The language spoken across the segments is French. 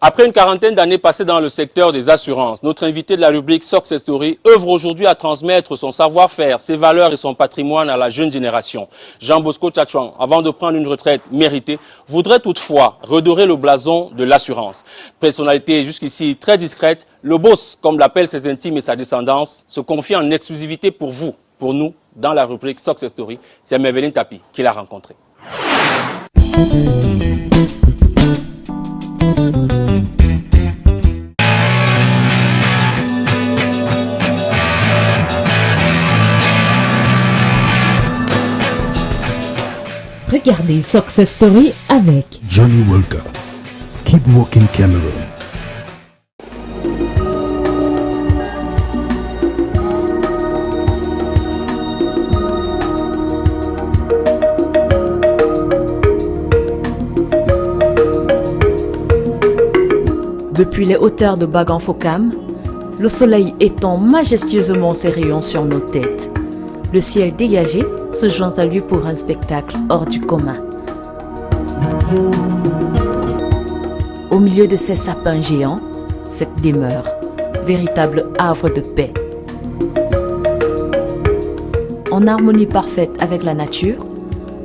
Après une quarantaine d'années passées dans le secteur des assurances, notre invité de la rubrique Success Story œuvre aujourd'hui à transmettre son savoir-faire, ses valeurs et son patrimoine à la jeune génération. Jean Bosco Tchatchouan, avant de prendre une retraite méritée, voudrait toutefois redorer le blason de l'assurance. Personnalité jusqu'ici très discrète, le boss, comme l'appellent ses intimes et sa descendance, se confie en exclusivité pour vous, pour nous, dans la rubrique Success Story. C'est Merveline Tapi qui l'a rencontré. Regardez Success Story avec Johnny Walker. Keep Walking Cameroon. Depuis les hauteurs de Bagan-Fokam, le soleil étend majestueusement ses rayons sur nos têtes. Le ciel dégagé se joint à lui pour un spectacle hors du commun. Au milieu de ces sapins géants, cette demeure, véritable havre de paix. En harmonie parfaite avec la nature,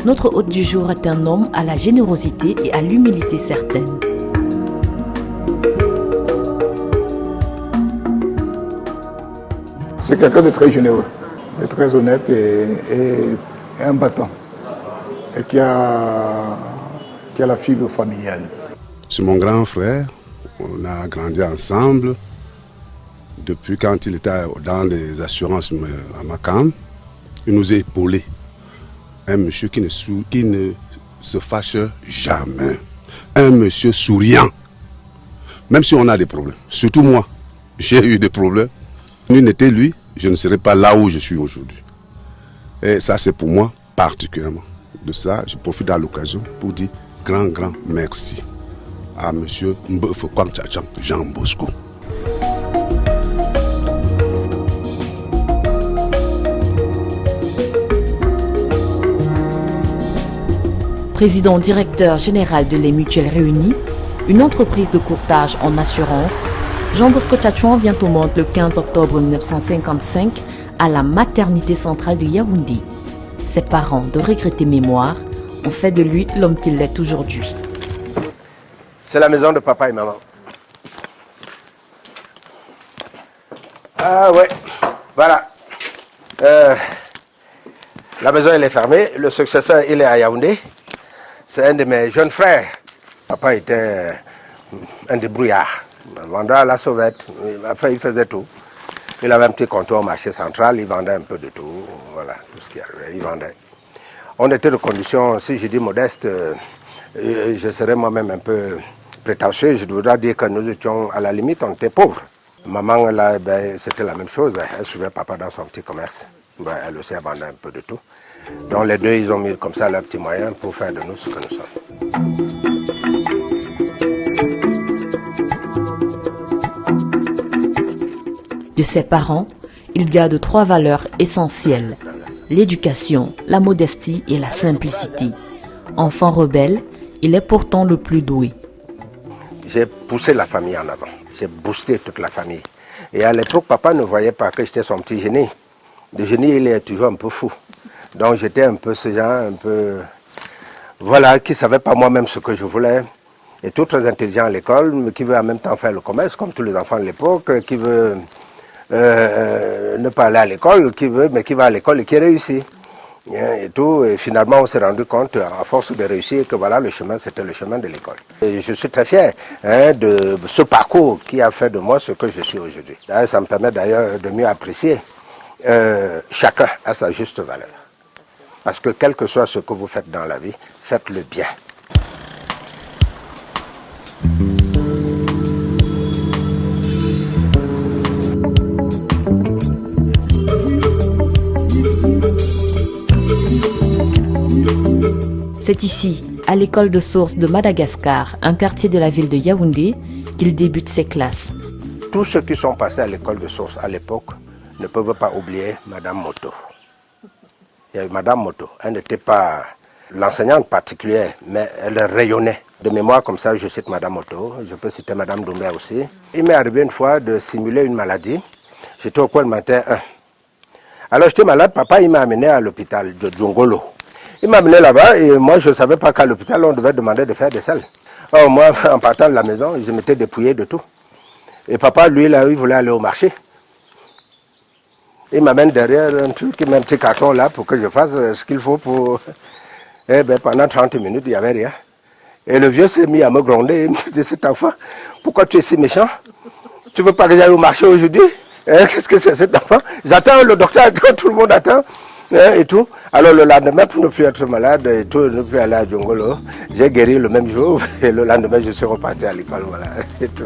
notre hôte du jour est un homme à la générosité et à l'humilité certaine. C'est quelqu'un de très généreux, de très honnête et un battant. Et qui a la fibre familiale. C'est mon grand frère. On a grandi ensemble depuis quand il était dans les assurances à Makam. Il nous a épaulés. Un monsieur qui ne se fâche jamais. Un monsieur souriant. Même si on a des problèmes. Surtout moi, j'ai eu des problèmes. Lui n'était lui, je ne serais pas là où je suis aujourd'hui. Et ça, c'est pour moi particulièrement. De ça, je profite de l'occasion pour dire grand merci à M. Mbefekwang Tchatchouan Jean Bosco. Président directeur général de Les Mutuelles Réunies, une entreprise de courtage en assurance, Jean Bosco Tchatchouan vient au monde le 15 octobre 1955 à la maternité centrale de Yaoundé. Ses parents, de regrettée mémoire, ont fait de lui l'homme qu'il est aujourd'hui. C'est la maison de papa et maman. Ah ouais, voilà. La maison elle est fermée, le successeur il est à Yaoundé. C'est un de mes jeunes frères. Papa était un débrouillard. Vendait à la sauvette, enfin il faisait tout. Il avait un petit comptoir au marché central, il vendait un peu de tout, voilà, tout ce qu'il y avait, il vendait. On était de conditions, si je dis modeste, je serais moi-même un peu prétentieux, je voudrais dire que nous étions, à la limite, on était pauvres. Maman, là, ben, c'était la même chose, elle suivait papa dans son petit commerce. Ben, elle aussi, elle vendait un peu de tout. Donc les deux, ils ont mis comme ça leurs petits moyens pour faire de nous ce que nous sommes. De ses parents, il garde 3 valeurs essentielles: l'éducation, la modestie et la simplicité. Enfant rebelle, il est pourtant le plus doué. J'ai poussé la famille en avant, j'ai boosté toute la famille. Et à l'époque, papa ne voyait pas que j'étais son petit génie. Le génie, il est toujours un peu fou. Donc j'étais un peu ce genre, un peu... Voilà, qui ne savait pas moi-même ce que je voulais. Et tout très intelligent à l'école, mais qui veut en même temps faire le commerce, comme tous les enfants de l'époque, qui veut... ne pas aller à l'école, mais qui va à l'école et qui réussit. Et tout, et finalement on s'est rendu compte, à force de réussir, que voilà, le chemin, c'était le chemin de l'école. Et je suis très fier de ce parcours qui a fait de moi ce que je suis aujourd'hui. Ça me permet d'ailleurs de mieux apprécier chacun à sa juste valeur. Parce que quel que soit ce que vous faites dans la vie, faites-le bien. C'est ici, à l'école de source de Madagascar, un quartier de la ville de Yaoundé, qu'il débute ses classes. Tous ceux qui sont passés à l'école de source à l'époque ne peuvent pas oublier Madame Moto. Il y a eu Madame Moto, elle n'était pas l'enseignante particulière, mais elle rayonnait De mémoire, comme ça, je cite Madame Otto, je peux citer Madame Doumbé aussi. Il m'est arrivé une fois de simuler une maladie. J'étais au coin le matin 1. Alors j'étais malade, papa il m'a amené à l'hôpital de Djongolo. Il m'a amené là-bas et moi je ne savais pas qu'à l'hôpital on devait demander de faire des selles. Alors moi, en partant de la maison, je m'étais dépouillé de tout. Et papa, lui, là, il voulait aller au marché. Il m'amène derrière un truc, il met un petit carton là pour que je fasse ce qu'il faut pour... Eh bien, pendant 30 minutes, il n'y avait rien. Et le vieux s'est mis à me gronder. Il me dit, cet enfant, pourquoi tu es si méchant? Tu ne veux pas que j'aille au marché aujourd'hui? Qu'est-ce que c'est cet enfant? J'attends, le docteur attend, tout le monde attend. Et tout. Alors le lendemain, pour ne plus être malade et tout, ne plus aller à Djongolo, j'ai guéri le même jour. Et le lendemain, je suis reparti à l'école. Voilà. Et tout.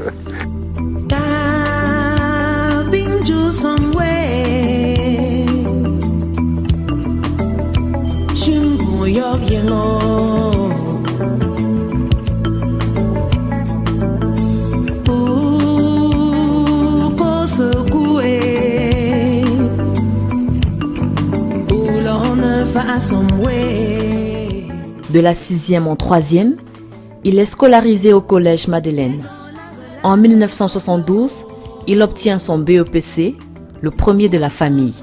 De la 6e en 3e, il est scolarisé au collège Madeleine. En 1972, il obtient son BEPC, le premier de la famille.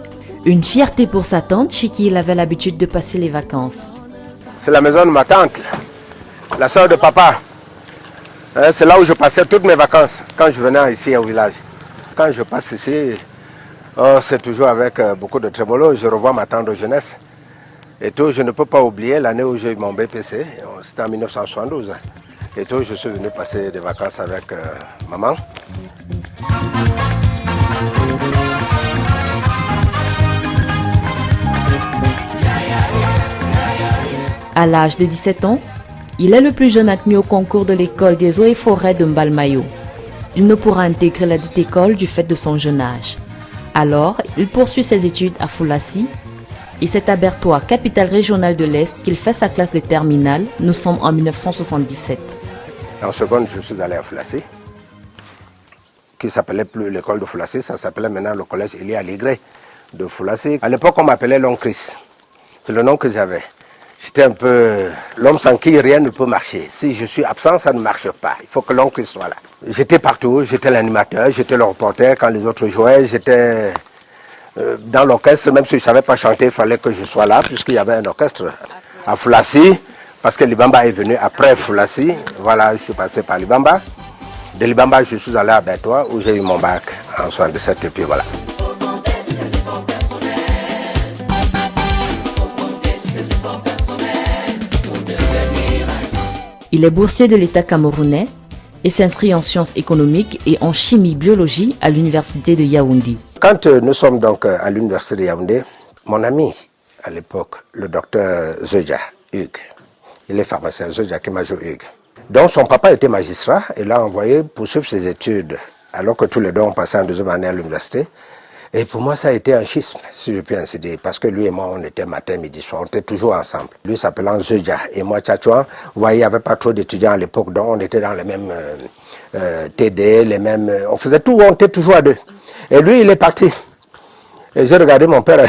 Une fierté pour sa tante chez qui il avait l'habitude de passer les vacances. C'est la maison de ma tante, la soeur de papa. C'est là où je passais toutes mes vacances quand je venais ici au village. Quand je passe ici, c'est toujours avec beaucoup de trémolo. Je revois ma tante de jeunesse. Et tout, je ne peux pas oublier l'année où j'ai eu mon BPC, c'était en 1972. Et tout, je suis venu passer des vacances avec maman. À l'âge de 17 ans, il est le plus jeune admis au concours de l'école des eaux et forêts de Mbalmayo. Il ne pourra intégrer la dite école du fait de son jeune âge. Alors, il poursuit ses études à Foulassi. Et c'est à Bertois, capitale régionale de l'Est, qu'il fait sa classe de terminale. Nous sommes en 1977. En seconde, je suis allé à Foulassi, qui s'appelait plus l'école de Foulassi, ça s'appelait maintenant le collège Elie Aligré de Foulassi. À l'époque, on m'appelait l'oncle Chris. C'est le nom que j'avais. J'étais un peu l'homme sans qui rien ne peut marcher. Si je suis absent, ça ne marche pas. Il faut que l'oncle Chris soit là. J'étais partout, j'étais l'animateur, j'étais le reporter quand les autres jouaient, j'étais... Dans l'orchestre, même si je ne savais pas chanter, il fallait que je sois là, puisqu'il y avait un orchestre à Foulassi, parce que Libamba est venu après Foulassi. Voilà, je suis passé par Libamba. De Libamba, je suis allé à Bertois, où j'ai eu mon bac en 1977, et puis voilà. Il est boursier de l'État camerounais et s'inscrit en sciences économiques et en chimie-biologie à l'université de Yaoundé. Quand nous sommes donc à l'université de Yaoundé, mon ami à l'époque, le docteur Zeja Hugues, il est pharmacien, Zeja Kemajo Hugues. Donc son papa était magistrat et l'a envoyé poursuivre ses études alors que tous les deux ont passé en deuxième année à l'université. Et pour moi, ça a été un schisme, si je puis ainsi dire, parce que lui et moi, on était matin, midi, soir, on était toujours ensemble. Lui s'appelant Zeja et moi Tchatchouan. Vous voyez, il n'y avait pas trop d'étudiants à l'époque, donc on était dans les mêmes TD, les mêmes... on faisait tout, on était toujours à deux. Et lui, il est parti. Et j'ai regardé mon père,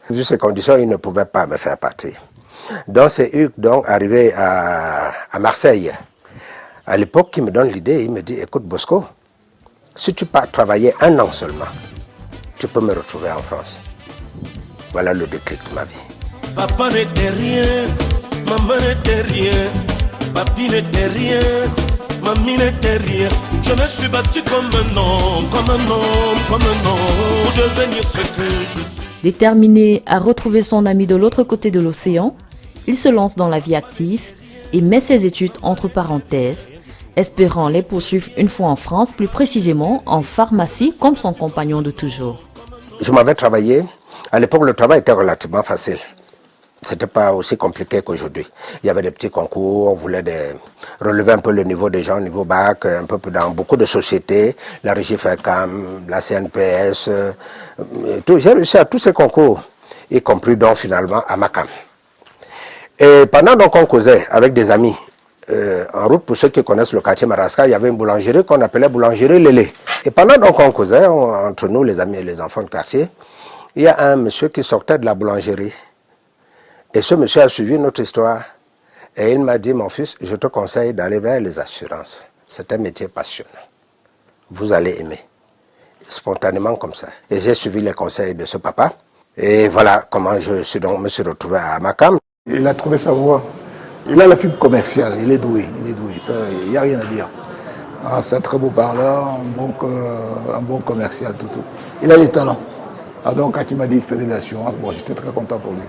vu ses conditions, il ne pouvait pas me faire partir. Donc c'est Hugues, donc, arrivé à Marseille. À l'époque, qui me donne l'idée, il me dit, écoute Bosco, si tu pars travailler 1 an seulement, tu peux me retrouver en France. Voilà le déclic de ma vie. Papa n'était rien, maman n'était rien, papi n'était rien, mamie n'était rien. Je me suis battu comme un homme, comme un homme, comme un homme, pour devenir ce que je suis. Déterminé à retrouver son ami de l'autre côté de l'océan, il se lance dans la vie active et met ses études entre parenthèses, espérant les poursuivre une fois en France, plus précisément en pharmacie comme son compagnon de toujours. Je m'avais travaillé. À l'époque, le travail était relativement facile. Ce n'était pas aussi compliqué qu'aujourd'hui. Il y avait des petits concours, on voulait relever un peu le niveau des gens, niveau bac, un peu dans beaucoup de sociétés, la régie FECAM, la CNPS, tout. J'ai réussi à tous ces concours, y compris donc finalement à Makam. Et pendant donc on causait avec des amis, en route, pour ceux qui connaissent le quartier Maraska, il y avait une boulangerie qu'on appelait boulangerie Lélé. Et pendant donc on causait, entre nous, les amis et les enfants de quartier, il y a un monsieur qui sortait de la boulangerie. Et ce monsieur a suivi notre histoire. Et il m'a dit, mon fils, je te conseille d'aller vers les assurances. C'est un métier passionnant. Vous allez aimer. Spontanément comme ça. Et j'ai suivi les conseils de ce papa. Et voilà comment me suis retrouvé à Amakam. Il a trouvé sa voie. Il a la fibre commerciale, il est doué, ça, il n'y a rien à dire. Ah, c'est un très beau parleur, un bon commercial, tout. Il a les talents. Ah, donc quand il m'a dit qu'il faisait de l'assurance, bon, j'étais très content pour lui.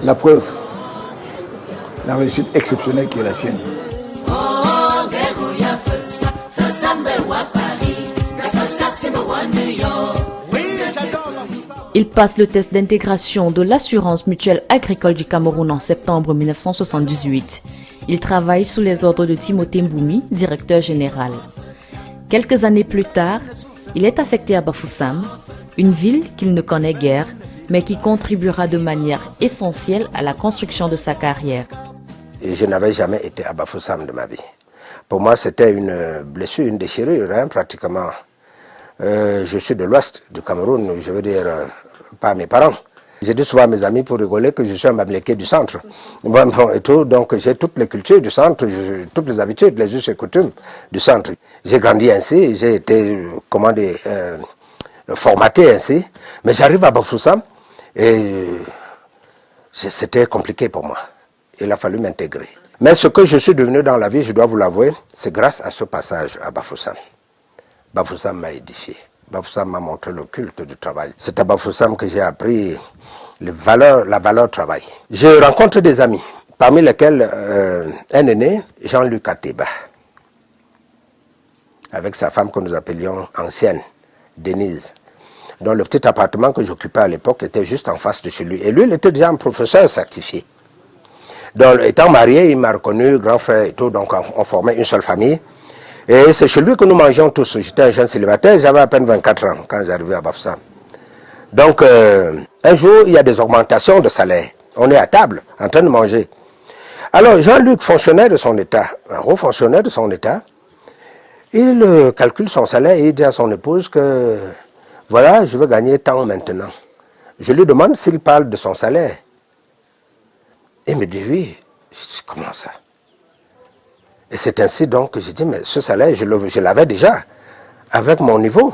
La preuve, la réussite exceptionnelle qui est la sienne. Il passe le test d'intégration de l'assurance mutuelle agricole du Cameroun en septembre 1978. Il travaille sous les ordres de Timothée Mboumi, directeur général. Quelques années plus tard, il est affecté à Bafoussam, une ville qu'il ne connaît guère, mais qui contribuera de manière essentielle à la construction de sa carrière. Je n'avais jamais été à Bafoussam de ma vie. Pour moi, c'était une blessure, une déchirure, pratiquement. Je suis de l'ouest du Cameroun, je veux dire, pas mes parents. J'ai dit souvent à mes amis pour rigoler que je suis un Bamileke du centre. Et tout, donc j'ai toutes les cultures du centre, toutes les habitudes, les us et coutumes du centre. J'ai grandi ainsi, j'ai été, formaté ainsi. Mais j'arrive à Bafoussam et c'était compliqué pour moi. Il a fallu m'intégrer. Mais ce que je suis devenu dans la vie, je dois vous l'avouer, c'est grâce à ce passage à Bafoussam. Bafoussam m'a édifié. Bafoussam m'a montré le culte du travail. C'est à Bafoussam que j'ai appris la valeur travail. Je rencontre des amis, parmi lesquels un aîné, Jean-Luc Ateba, avec sa femme que nous appelions ancienne, Denise, dont le petit appartement que j'occupais à l'époque était juste en face de chez lui. Et lui, il était déjà un professeur certifié. Donc, étant marié, il m'a reconnu, grand frère et tout, donc on formait une seule famille. Et c'est chez lui que nous mangeons tous. J'étais un jeune célibataire, j'avais à peine 24 ans quand j'arrivais à Bafoussam. Donc, un jour, il y a des augmentations de salaire. On est à table, en train de manger. Alors, Jean-Luc, fonctionnaire de son État, un haut fonctionnaire de son État, il calcule son salaire et il dit à son épouse que, voilà, je veux gagner tant maintenant. Je lui demande s'il parle de son salaire. Il me dit, oui. Je dis, comment ça? Et c'est ainsi donc que j'ai dit, mais ce salaire, je l'avais déjà, avec mon niveau.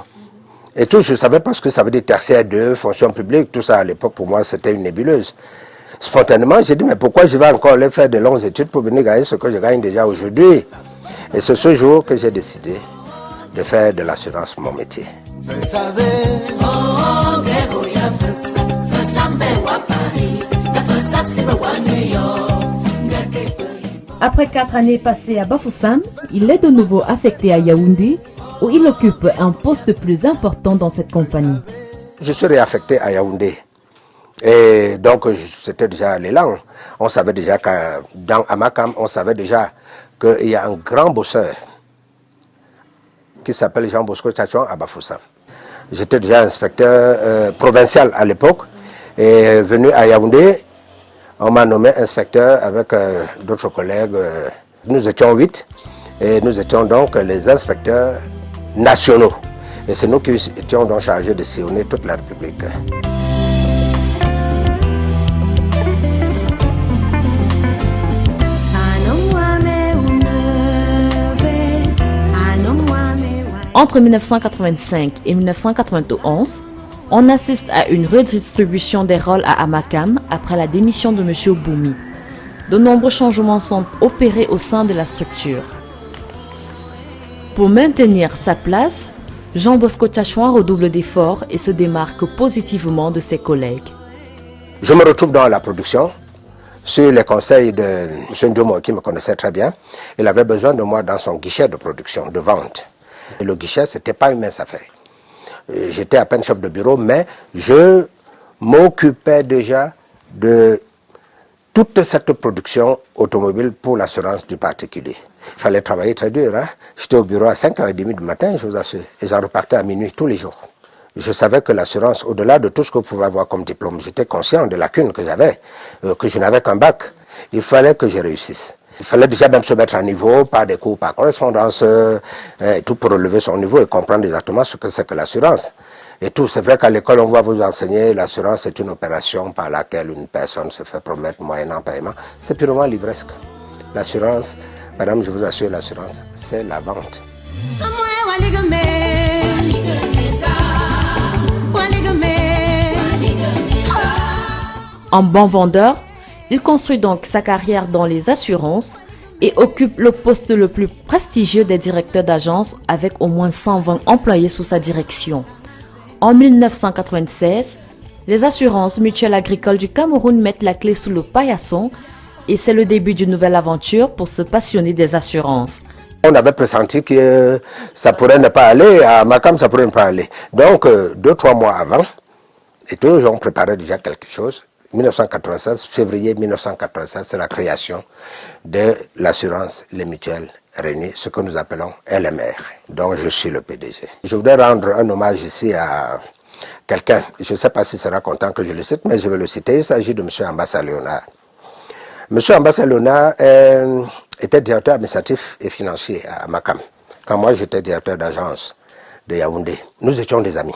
Et tout, je ne savais pas ce que ça veut dire tertiaire 2, fonction publique, tout ça à l'époque, pour moi, c'était une nébuleuse. Spontanément, j'ai dit, mais pourquoi je vais encore aller faire de longues études pour venir gagner ce que je gagne déjà aujourd'hui? Et c'est ce jour que j'ai décidé de faire de l'assurance mon métier. Après 4 années passées à Bafoussam, il est de nouveau affecté à Yaoundé, où il occupe un poste plus important dans cette compagnie. Je suis réaffecté à Yaoundé. Et donc, c'était déjà l'élan. On savait déjà que dans Amakam, on savait déjà qu'il y a un grand bosseur qui s'appelle Jean Bosco Tchachouan à Bafoussam. J'étais déjà inspecteur provincial à l'époque. Et venu à Yaoundé, on m'a nommé inspecteur avec d'autres collègues. Nous étions 8 et nous étions donc les inspecteurs nationaux. Et c'est nous qui étions donc chargés de sillonner toute la République. Entre 1985 et 1991, on assiste à une redistribution des rôles à Amakam après la démission de M. Boumi. De nombreux changements sont opérés au sein de la structure. Pour maintenir sa place, Jean Bosco Tchachouan redouble d'efforts et se démarque positivement de ses collègues. Je me retrouve dans la production, sur les conseils de M. Ndiomo qui me connaissait très bien. Il avait besoin de moi dans son guichet de production, de vente. Et le guichet, ce n'était pas une mince affaire. J'étais à peine chef de bureau, mais je m'occupais déjà de toute cette production automobile pour l'assurance du particulier. Il fallait travailler très dur. J'étais au bureau à 5h30 du matin, je vous assure, et j'en repartais à minuit tous les jours. Je savais que l'assurance, au-delà de tout ce que vous pouvez avoir comme diplôme, j'étais conscient des lacunes que j'avais, que je n'avais qu'un bac. Il fallait que je réussisse. Il fallait déjà même se mettre à niveau, par des cours, par correspondance, et tout pour relever son niveau et comprendre exactement ce que c'est que l'assurance. Et tout, c'est vrai qu'à l'école, on va vous enseigner, l'assurance c'est une opération par laquelle une personne se fait promettre moyennant paiement. C'est purement livresque. L'assurance, madame, je vous assure, l'assurance, c'est la vente. En bon vendeur, il construit donc sa carrière dans les assurances et occupe le poste le plus prestigieux des directeurs d'agence avec au moins 120 employés sous sa direction. En 1996, les assurances mutuelles agricoles du Cameroun mettent la clé sous le paillasson et c'est le début d'une nouvelle aventure pour ce passionné des assurances. On avait pressenti que ça pourrait ne pas aller, à Makam ça pourrait ne pas aller. Donc 2-3 mois avant, et tous on préparait déjà quelque chose. 1996, février 1996, c'est la création de l'assurance Les Mutuelles Réunies, ce que nous appelons LMR, dont je suis le PDG. Je voudrais rendre un hommage ici à quelqu'un, je ne sais pas s'il sera content que je le cite, mais je vais le citer, il s'agit de M. Ambassa Léonard. M. Ambassa Léonard était directeur administratif et financier à Makam, quand moi j'étais directeur d'agence de Yaoundé. Nous étions des amis.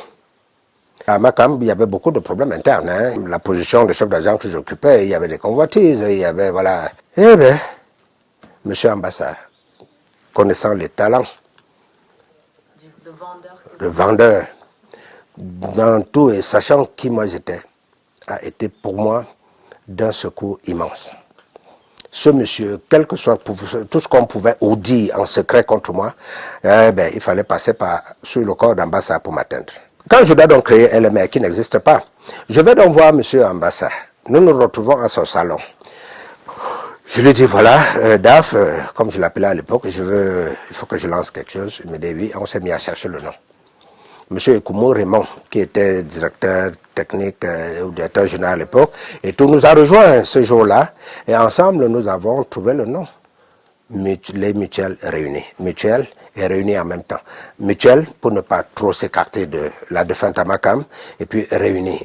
À Makam, il y avait beaucoup de problèmes internes. Hein. La position de chef d'agence que j'occupais, il y avait des convoitises, il y avait, voilà. Eh bien, M. Ambassa, connaissant les talents de vendeur, dans tout et sachant qui moi j'étais, a été pour moi d'un secours immense. Ce monsieur, quel que soit tout ce qu'on pouvait ou dire en secret contre moi, eh bien, il fallait passer sur le corps d'Ambassa pour m'atteindre. Quand je dois donc créer LMR qui n'existe pas, je vais donc voir M. Ambassa. Nous nous retrouvons à son salon. Je lui dis, voilà, DAF, comme je l'appelais à l'époque, il faut que je lance quelque chose. Il me dit oui, on s'est mis à chercher le nom. M. Ekoumou Raymond, qui était directeur technique ou directeur général à l'époque, et tout nous a rejoints ce jour-là, et ensemble nous avons trouvé le nom. Les Mutuelles Réunies. Mutuelles et réunies en même temps. Mutuelles pour ne pas trop s'écarter de la défunte à Makam, et puis réunies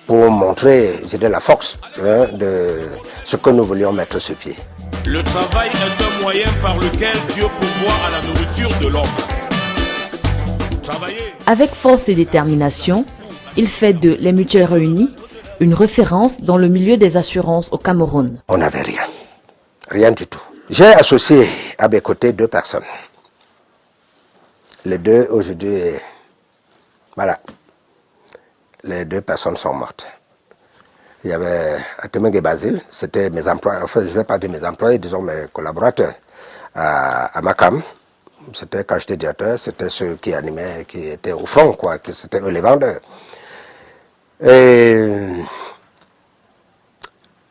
pour montrer, la force de ce que nous voulions mettre sur pied. Le travail est un moyen par lequel Dieu pourvoit à la nourriture de l'homme. Travailler. Avec force et détermination, il fait de Les Mutuelles Réunies une référence dans le milieu des assurances au Cameroun. On n'avait rien. Rien du tout. J'ai associé à mes côtés 2 personnes. Les 2 aujourd'hui, voilà, les 2 personnes sont mortes. Il y avait Atemenge Basile, c'était mes employés, enfin je ne vais pas dire mes employés, disons mes collaborateurs à Makam. C'était quand j'étais directeur, c'était ceux qui animaient, qui étaient au front, quoi, c'était eux les vendeurs. Et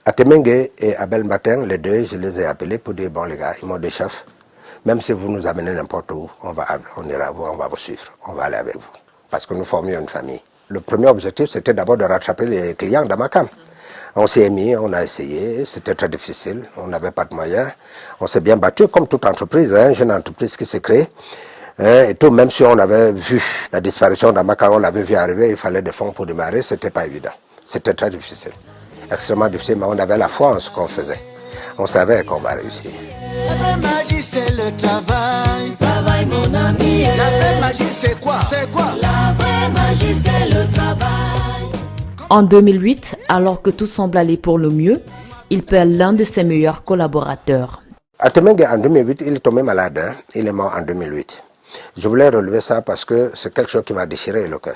Atemenge et Abel Matin, les 2, je les ai appelés pour dire, bon les gars, ils m'ont dit chef, même si vous nous amenez n'importe où, on ira vous, on va vous suivre, on va aller avec vous. Parce que nous formions une famille. Le premier objectif, c'était d'abord de rattraper les clients d'Amakam. On s'y est mis, on a essayé, c'était très difficile, on n'avait pas de moyens. On s'est bien battu comme toute entreprise, une jeune entreprise qui s'est créée. Et tout, même si on avait vu la disparition d'Amakam, on l'avait vu arriver, il fallait des fonds pour démarrer, c'était pas évident. C'était très difficile, extrêmement difficile, mais on avait la foi en ce qu'on faisait. On savait qu'on va réussir. La vraie magie c'est le travail. Travail mon ami. La vraie magie c'est quoi? C'est quoi? La vraie magie c'est le travail. En 2008, alors que tout semble aller pour le mieux, il perd l'un de ses meilleurs collaborateurs. Atemenge en 2008, il est tombé malade, hein? Il est mort en 2008. Je voulais relever ça parce que c'est quelque chose qui m'a déchiré le cœur,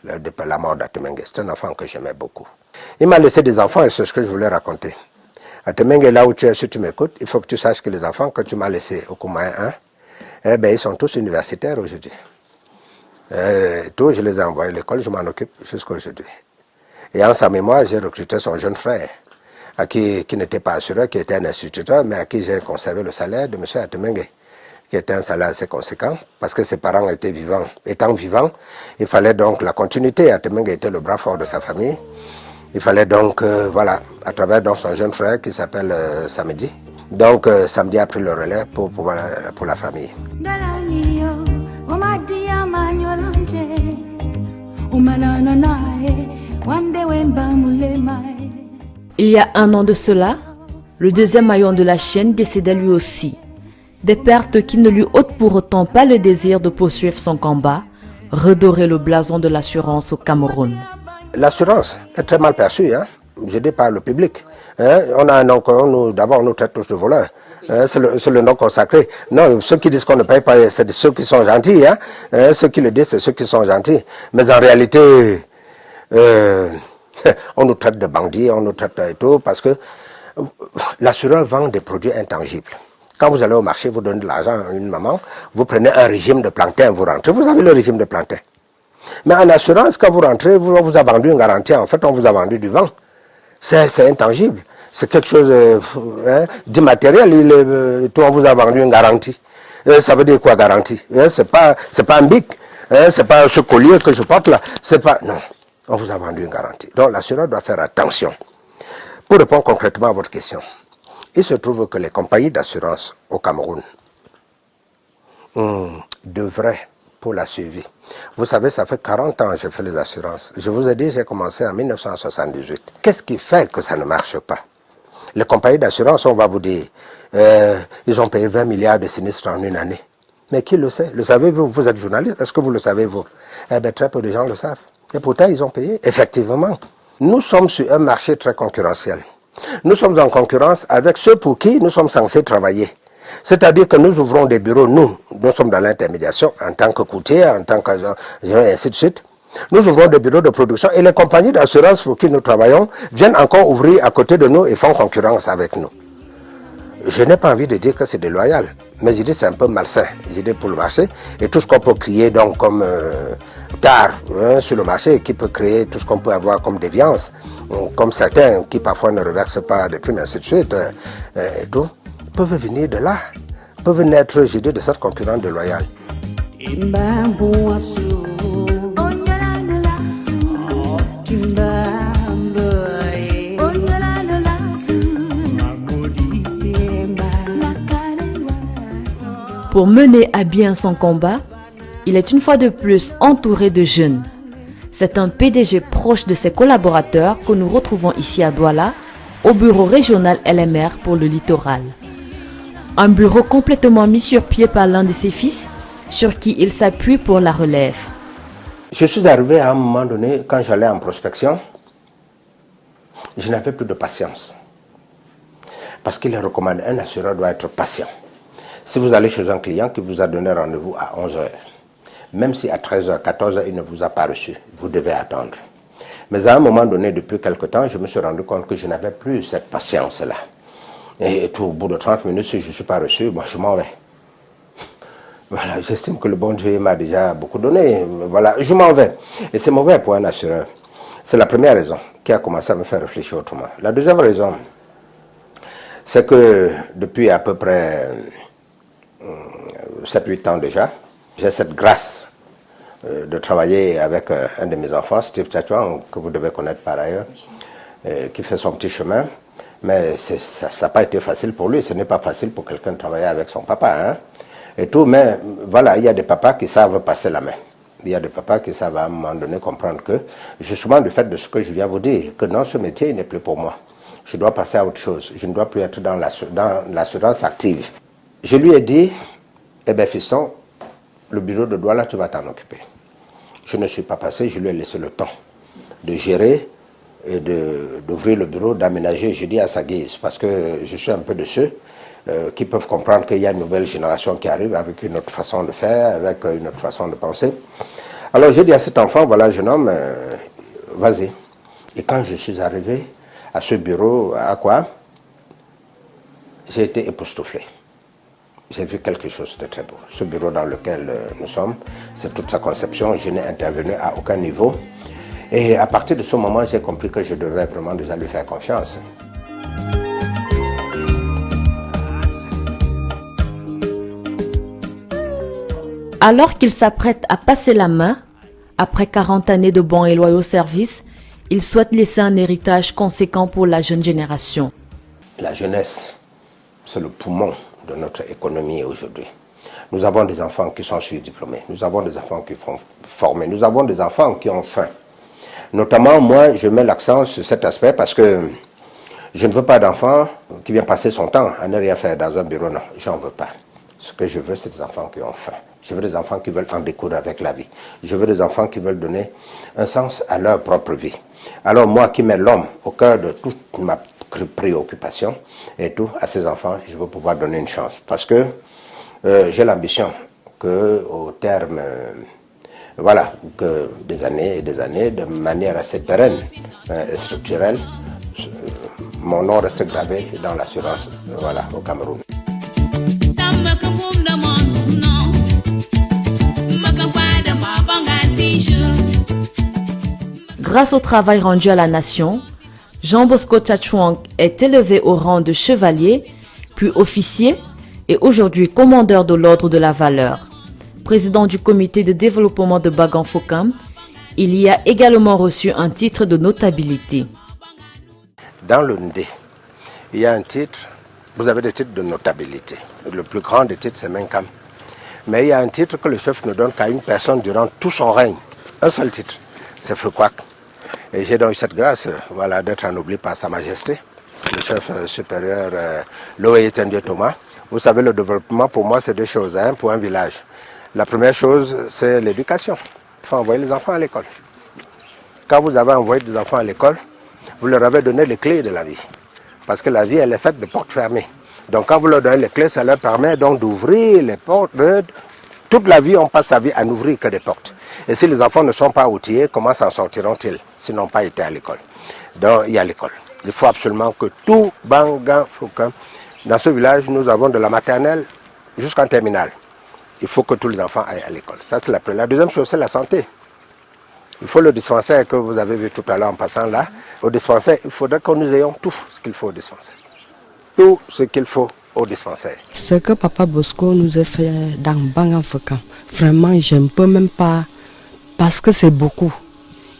la mort d'Atemenge. C'est un enfant que j'aimais beaucoup. Il m'a laissé des enfants et c'est ce que je voulais raconter. Atemenge, là où tu es, si tu m'écoutes, il faut que tu saches que les enfants que tu m'as laissés au Koumaï 1, eh ben, ils sont tous universitaires aujourd'hui. Tous, je les ai envoyés à l'école, je m'en occupe jusqu'à aujourd'hui. Et en sa mémoire, j'ai recruté son jeune frère, qui n'était pas assuré, qui était un instituteur, mais à qui j'ai conservé le salaire de M. Atemenge, qui était un salaire assez conséquent, parce que ses parents étaient vivants. Étant vivants, il fallait donc la continuité. Atemenge était le bras fort de sa famille. Il fallait donc, voilà, à travers donc, son jeune frère qui s'appelle Samedi. Donc, Samedi a pris le relais pour la famille. Il y a un an de cela, le deuxième maillon de la chaîne décédait lui aussi. Des pertes qui ne lui ôtent pour autant pas le désir de poursuivre son combat, redorer le blason de l'assurance au Cameroun. L'assurance est très mal perçue, hein? Je dis par le public. Hein? On a un nom, d'abord on nous traite tous de voleurs. C'est le nom consacré. Non, ceux qui disent qu'on ne paye pas, c'est ceux qui sont gentils. Ceux qui le disent, c'est ceux qui sont gentils. Mais en réalité, on nous traite de bandits, on nous traite de tout, parce que l'assureur vend des produits intangibles. Quand vous allez au marché, vous donnez de l'argent à une maman, vous prenez un régime de plantain, vous rentrez, vous avez le régime de plantain. Mais en assurance, quand vous rentrez, on vous a vendu une garantie, en fait, on vous a vendu du vent. C'est intangible. C'est quelque chose d'immatériel. On vous a vendu une garantie. Ça veut dire quoi, garantie? C'est pas un bic, c'est pas ce collier que je porte là. C'est pas... Non, on vous a vendu une garantie. Donc l'assureur doit faire attention. Pour répondre concrètement à votre question, il se trouve que les compagnies d'assurance au Cameroun devraient, pour la suivi. Vous savez, ça fait 40 ans que j'ai fait les assurances. Je vous ai dit, j'ai commencé en 1978. Qu'est-ce qui fait que ça ne marche pas? Les compagnies d'assurance, on va vous dire, ils ont payé 20 milliards de sinistres en une année. Mais qui le sait? Le savez-vous? Vous êtes journaliste, est-ce que vous le savez, vous? Eh bien, très peu de gens le savent. Et pourtant, ils ont payé. Effectivement, nous sommes sur un marché très concurrentiel. Nous sommes en concurrence avec ceux pour qui nous sommes censés travailler. C'est-à-dire que nous ouvrons des bureaux, nous sommes dans l'intermédiation, en tant que courtier, en tant qu'agent, et ainsi de suite. Nous ouvrons des bureaux de production et les compagnies d'assurance pour qui nous travaillons viennent encore ouvrir à côté de nous et font concurrence avec nous. Je n'ai pas envie de dire que c'est déloyal, mais je dis c'est un peu malsain, je dis pour le marché. Et tout ce qu'on peut créer donc comme tard sur le marché, qui peut créer tout ce qu'on peut avoir comme déviance, comme certains qui parfois ne reversent pas de primes, ainsi de suite, et tout, peuvent venir de là, peuvent naître, je dis, de cette concurrence déloyale. Pour mener à bien son combat, il est une fois de plus entouré de jeunes. C'est un PDG proche de ses collaborateurs que nous retrouvons ici à Douala, au bureau régional LMR pour le littoral. Un bureau complètement mis sur pied par l'un de ses fils, sur qui il s'appuie pour la relève. Je suis arrivé à un moment donné, quand j'allais en prospection, je n'avais plus de patience. Parce qu'il est recommandé, un assureur doit être patient. Si vous allez chez un client qui vous a donné rendez-vous à 11h, même si à 13h, 14h, il ne vous a pas reçu, vous devez attendre. Mais à un moment donné, depuis quelque temps, je me suis rendu compte que je n'avais plus cette patience-là. Et tout, au bout de 30 minutes, si je ne suis pas reçu, moi, je m'en vais. Voilà, j'estime que le bon Dieu m'a déjà beaucoup donné. Voilà, je m'en vais. Et c'est mauvais pour un assureur. C'est la première raison qui a commencé à me faire réfléchir autrement. La deuxième raison, c'est que depuis à peu près 7-8 ans déjà, j'ai cette grâce de travailler avec un de mes enfants, Steve Tchachouan, que vous devez connaître par ailleurs, qui fait son petit chemin. Mais ça n'a pas été facile pour lui. Ce n'est pas facile pour quelqu'un de travailler avec son papa. Et tout, mais voilà, il y a des papas qui savent passer la main. Il y a des papas qui savent à un moment donné comprendre que, justement, du fait de ce que je viens vous dire, que non, ce métier n'est plus pour moi. Je dois passer à autre chose. Je ne dois plus être dans l'assurance active. Je lui ai dit, eh bien, fiston, le bureau de Douala, tu vas t'en occuper. Je ne suis pas passé, je lui ai laissé le temps de gérer et d'ouvrir le bureau, d'aménager, je dis à sa guise, parce que je suis un peu de ceux qui peuvent comprendre qu'il y a une nouvelle génération qui arrive avec une autre façon de faire, avec une autre façon de penser. Alors j'ai dit à cet enfant, voilà, jeune homme, vas-y. Et quand je suis arrivé à ce bureau, à quoi? J'ai été époustouflé. J'ai vu quelque chose de très beau. Ce bureau dans lequel nous sommes, c'est toute sa conception. Je n'ai intervenu à aucun niveau. Et à partir de ce moment, j'ai compris que je devais vraiment déjà lui faire confiance. Alors qu'il s'apprête à passer la main, après 40 années de bons et loyaux services, il souhaite laisser un héritage conséquent pour la jeune génération. La jeunesse, c'est le poumon de notre économie aujourd'hui. Nous avons des enfants qui sont surdiplômés, nous avons des enfants qui sont formés, nous avons des enfants qui ont faim. Notamment, moi, je mets l'accent sur cet aspect parce que je ne veux pas d'enfant qui vient passer son temps à ne rien faire dans un bureau. Non, j'en veux pas. Ce que je veux, c'est des enfants qui ont faim. Je veux des enfants qui veulent en découdre avec la vie. Je veux des enfants qui veulent donner un sens à leur propre vie. Alors moi qui mets l'homme au cœur de toute ma préoccupations et tout, à ces enfants, je veux pouvoir donner une chance. Parce que j'ai l'ambition qu'au terme voilà, que des années et des années, de manière assez pérenne et structurelle, mon nom reste gravé dans l'assurance voilà, au Cameroun. Grâce au travail rendu à la nation, Jean Bosco Tchatchouang est élevé au rang de chevalier, puis officier et aujourd'hui commandeur de l'Ordre de la Valeur. Président du comité de développement de Bagan Fokam, il y a également reçu un titre de notabilité. Dans le Ndé, il y a un titre, vous avez des titres de notabilité. Le plus grand des titres, c'est Menkam. Mais il y a un titre que le chef ne donne qu'à une personne durant tout son règne. Un seul titre, c'est Feukwak. Et j'ai donc eu cette grâce voilà, d'être ennoblé par Sa Majesté, le chef supérieur Loé Tendier Thomas. Vous savez, le développement pour moi, c'est deux choses hein, pour un village. La première chose, c'est l'éducation. Il faut envoyer les enfants à l'école. Quand vous avez envoyé des enfants à l'école, vous leur avez donné les clés de la vie. Parce que la vie, elle est faite de portes fermées. Donc quand vous leur donnez les clés, ça leur permet donc d'ouvrir les portes. Toute la vie, on passe sa vie à n'ouvrir que des portes. Et si les enfants ne sont pas outillés, comment s'en sortiront-ils s'ils n'ont pas été à l'école? Donc il y a l'école. Il faut absolument que tout Bangan Fokam, dans ce village, nous avons de la maternelle jusqu'en terminale. Il faut que tous les enfants aillent à l'école. Ça, c'est la première. La deuxième chose, c'est la santé. Il faut le dispensaire que vous avez vu tout à l'heure en passant là. Au dispensaire, il faudrait que nous ayons tout ce qu'il faut au dispensaire. Tout ce qu'il faut au dispensaire. Ce que Papa Bosco nous a fait dans Bangan Fokam, vraiment, je ne peux même pas, parce que c'est beaucoup.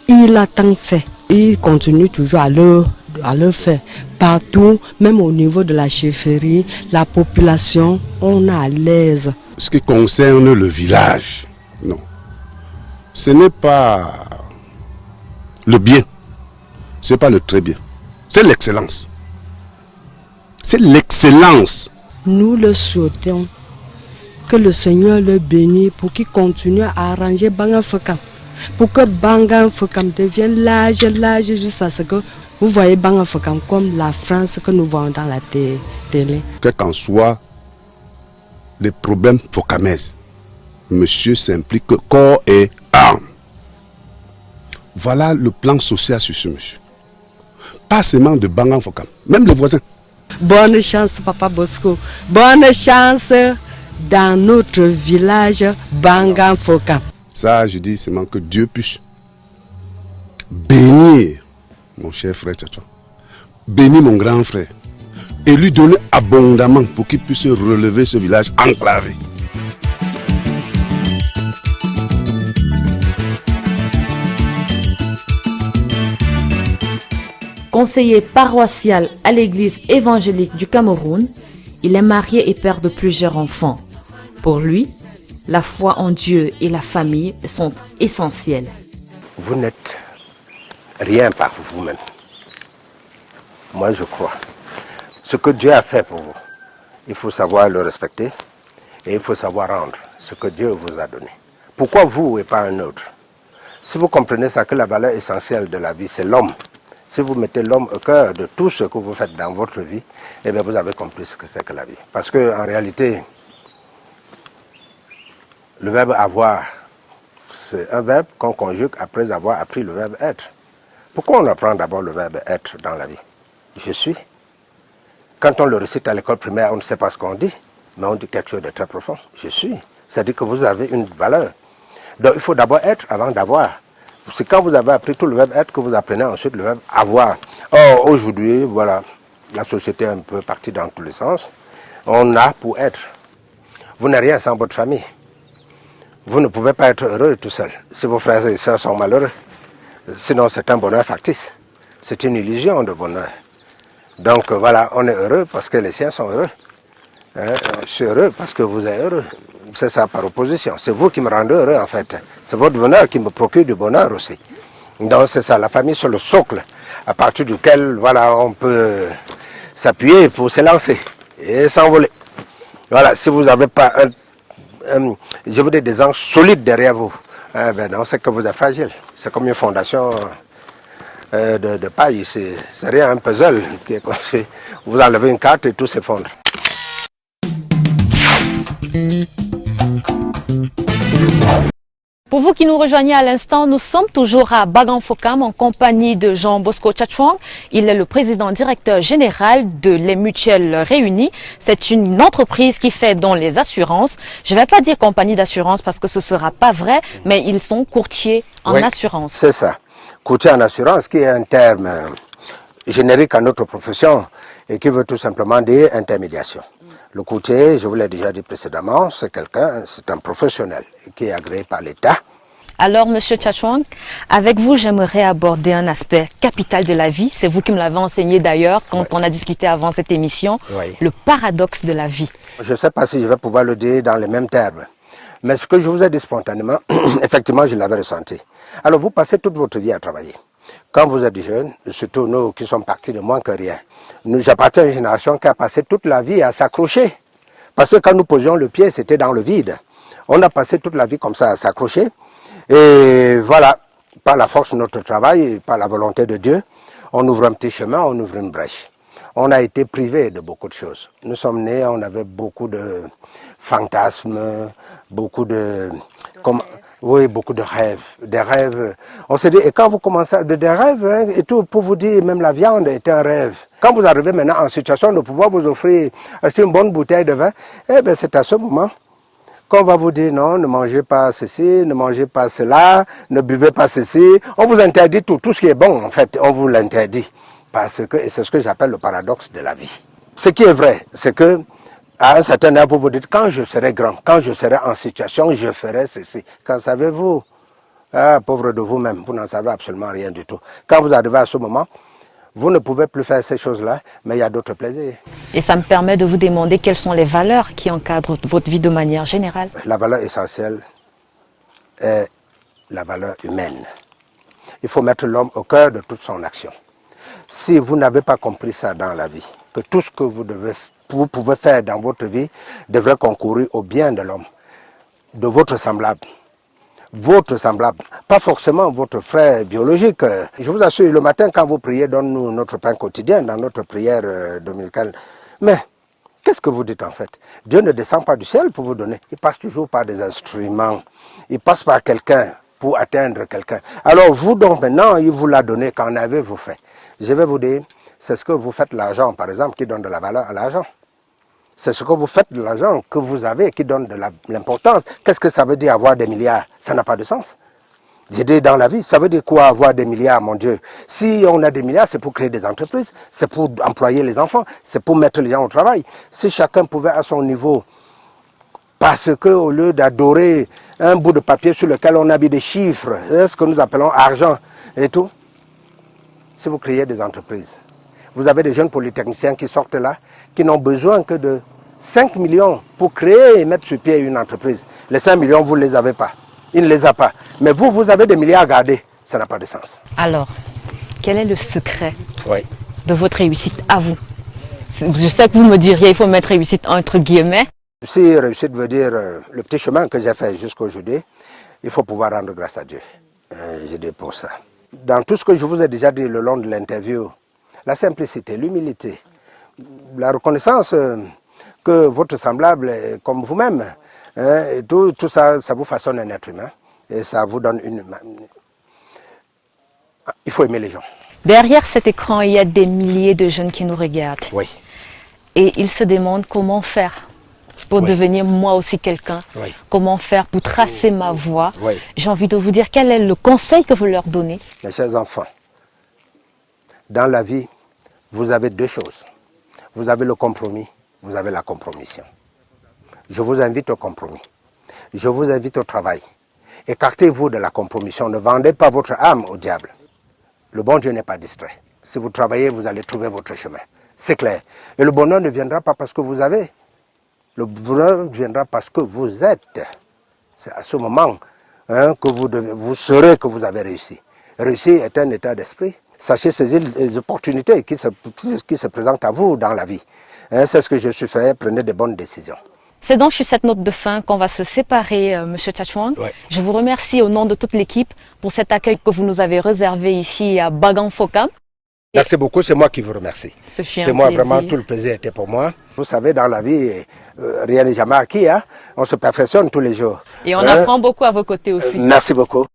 Il a tant fait. Il continue toujours à le faire. Partout, même au niveau de la chefferie, la population, on est à l'aise. Ce qui concerne le village, non. Ce n'est pas le bien, ce n'est pas le très bien, c'est l'excellence. C'est l'excellence. Nous le souhaitons que le Seigneur le bénisse pour qu'il continue à arranger Bangan Fokam. Pour que Bangan Fokam devienne large jusqu'à ce que vous voyez Bangan Fokam comme la France que nous voyons dans la télé. Quel qu'en soit les problèmes focamaises, monsieur s'implique corps et âme. Voilà le plan social sur ce monsieur. Pas seulement de Bangan Fokam, même les voisins. Bonne chance, Papa Bosco. Bonne chance dans notre village Bangan Fokam. Ça, je dis seulement que Dieu puisse bénir mon cher frère Tchatchouang, bénir mon grand frère et lui donner abondamment pour qu'il puisse relever ce village enclavé. Conseiller paroissial à l'église évangélique du Cameroun, il est marié et père de plusieurs enfants. Pour lui, la foi en Dieu et la famille sont essentielles. Vous n'êtes rien par vous-même. Moi, je crois. Ce que Dieu a fait pour vous, il faut savoir le respecter et il faut savoir rendre ce que Dieu vous a donné. Pourquoi vous et pas un autre? Si vous comprenez ça, que la valeur essentielle de la vie, c'est l'homme. Si vous mettez l'homme au cœur de tout ce que vous faites dans votre vie, eh bien vous avez compris ce que c'est que la vie. Parce qu'en réalité, le verbe avoir, c'est un verbe qu'on conjugue après avoir appris le verbe être. Pourquoi on apprend d'abord le verbe être dans la vie? Je suis. Quand on le récite à l'école primaire, on ne sait pas ce qu'on dit, mais on dit quelque chose de très profond. Je suis. C'est-à-dire que vous avez une valeur. Donc il faut d'abord être avant d'avoir. C'est quand vous avez appris tout le verbe être que vous apprenez ensuite le verbe avoir. Or, aujourd'hui, voilà, la société est un peu partie dans tous les sens. On a pour être. Vous n'êtes rien sans votre famille. Vous ne pouvez pas être heureux tout seul. Si vos frères et sœurs sont malheureux, sinon c'est un bonheur factice. C'est une illusion de bonheur. Donc voilà, on est heureux parce que les siens sont heureux. Hein? Je suis heureux parce que vous êtes heureux. C'est ça par opposition. C'est vous qui me rendez heureux en fait. C'est votre bonheur qui me procure du bonheur aussi. Donc c'est ça, la famille c'est le socle à partir duquel voilà, on peut s'appuyer pour s'élancer et s'envoler. Voilà, si vous n'avez pas je veux dire des anges solides derrière vous, ben non, c'est que vous êtes fragile. C'est comme une fondation de paille. C'est rien, un puzzle qui est construit. Vous enlevez une carte et tout s'effondre. Pour vous qui nous rejoignez à l'instant, nous sommes toujours à Bagan-Fokam en compagnie de Jean Bosco Tchatchouang. Il est le président directeur général de Les Mutuelles Réunies. C'est une entreprise qui fait dans les assurances. Je ne vais pas dire compagnie d'assurance parce que ce ne sera pas vrai, mais ils sont courtiers en assurance. C'est ça. Courtier en assurance qui est un terme générique à notre profession et qui veut tout simplement dire intermédiation. Le courtier, je vous l'ai déjà dit précédemment, c'est un professionnel qui est agréé par l'État. Alors, Monsieur Tchatchouang, avec vous, j'aimerais aborder un aspect capital de la vie. C'est vous qui me l'avez enseigné d'ailleurs quand on a discuté avant cette émission. Le paradoxe de la vie. Je ne sais pas si je vais pouvoir le dire dans les mêmes termes. Mais ce que je vous ai dit spontanément, effectivement, je l'avais ressenti. Alors, vous passez toute votre vie à travailler. Quand vous êtes jeune, surtout nous qui sommes partis de moins que rien, j'appartiens à une génération qui a passé toute la vie à s'accrocher. Parce que quand nous posions le pied, c'était dans le vide. On a passé toute la vie comme ça à s'accrocher. Et voilà, par la force de notre travail, par la volonté de Dieu, on ouvre un petit chemin, on ouvre une brèche. On a été privés de beaucoup de choses. Nous sommes nés, on avait beaucoup de fantasmes, beaucoup de... Oui, beaucoup de rêves. Des rêves. On s'est dit, et quand vous commencez des rêves, hein, et tout, pour vous dire, même la viande est un rêve. Quand vous arrivez maintenant en situation de pouvoir vous offrir une bonne bouteille de vin, eh bien, c'est à ce moment qu'on va vous dire, non, ne mangez pas ceci, ne mangez pas cela, ne buvez pas ceci. On vous interdit tout ce qui est bon, en fait, on vous l'interdit. Parce que, et c'est ce que j'appelle le paradoxe de la vie. Ce qui est vrai, c'est que, à un certain âge, vous vous dites, quand je serai grand, quand je serai en situation, je ferai ceci. Quand savez-vous, pauvre de vous-même, vous n'en savez absolument rien du tout. Quand vous arrivez à ce moment, vous ne pouvez plus faire ces choses-là, mais il y a d'autres plaisirs. Et ça me permet de vous demander quelles sont les valeurs qui encadrent votre vie de manière générale. La valeur essentielle est la valeur humaine. Il faut mettre l'homme au cœur de toute son action. Si vous n'avez pas compris ça dans la vie, que tout ce que vous pouvez faire dans votre vie devrait concourir au bien de l'homme, de votre semblable. Votre semblable, pas forcément votre frère biologique. Je vous assure, le matin quand vous priez, donne-nous notre pain quotidien dans notre prière dominicale. Mais qu'est-ce que vous dites en fait? Dieu ne descend pas du ciel pour vous donner. Il passe toujours par des instruments. Il passe par quelqu'un pour atteindre quelqu'un. Alors vous donc maintenant, il vous l'a donné, qu'en avez-vous fait? Je vais vous dire, c'est ce que vous faites l'argent par exemple qui donne de la valeur à l'argent. C'est ce que vous faites de l'argent que vous avez qui donne de l'importance. Qu'est-ce que ça veut dire avoir des milliards? Ça n'a pas de sens. J'ai dit dans la vie, ça veut dire quoi avoir des milliards, mon Dieu? Si on a des milliards, c'est pour créer des entreprises, c'est pour employer les enfants, c'est pour mettre les gens au travail. Si chacun pouvait à son niveau, parce qu'au lieu d'adorer un bout de papier sur lequel on a mis des chiffres, ce que nous appelons argent et tout, si vous créez des entreprises, vous avez des jeunes polytechniciens qui sortent là, qui n'ont besoin que de 5 millions pour créer et mettre sur pied une entreprise. Les 5 millions, vous ne les avez pas. Il ne les a pas. Mais vous, vous avez des milliards à garder. Ça n'a pas de sens. Alors, quel est le secret de votre réussite à vous? Je sais que vous me diriez, il faut mettre réussite entre guillemets. Si réussite veut dire le petit chemin que j'ai fait jusqu'à aujourd'hui, il faut pouvoir rendre grâce à Dieu. Je dis pour ça. Dans tout ce que je vous ai déjà dit le long de l'interview, la simplicité, l'humilité, la reconnaissance que votre semblable est comme vous-même, tout ça, ça vous façonne un être humain et ça vous donne une... Il faut aimer les gens. Derrière cet écran, il y a des milliers de jeunes qui nous regardent. Oui. Et ils se demandent comment faire pour devenir moi aussi quelqu'un, comment faire pour tracer ma voie. J'ai envie de vous dire, quel est le conseil que vous leur donnez? Mes chers enfants, dans la vie, vous avez deux choses. Vous avez le compromis, vous avez la compromission. Je vous invite au compromis. Je vous invite au travail. Écartez-vous de la compromission. Ne vendez pas votre âme au diable. Le bon Dieu n'est pas distrait. Si vous travaillez, vous allez trouver votre chemin. C'est clair. Et le bonheur ne viendra pas parce que vous avez. Le bonheur viendra parce que vous êtes. C'est à ce moment que vous saurez que vous avez réussi. Réussir est un état d'esprit. Sachez saisir les opportunités qui se présentent à vous dans la vie. C'est ce que je suis fait, prenez de bonnes décisions. C'est donc sur cette note de fin qu'on va se séparer, Monsieur Tchatchouan. Ouais. Je vous remercie au nom de toute l'équipe pour cet accueil que vous nous avez réservé ici à Bagan Foka. Merci beaucoup, c'est moi qui vous remercie. Ce fut un C'est moi plaisir. vraiment, tout le plaisir était pour moi. Vous savez, dans la vie, rien n'est jamais acquis. Hein? On se perfectionne tous les jours. Et on apprend beaucoup à vos côtés aussi. Merci beaucoup.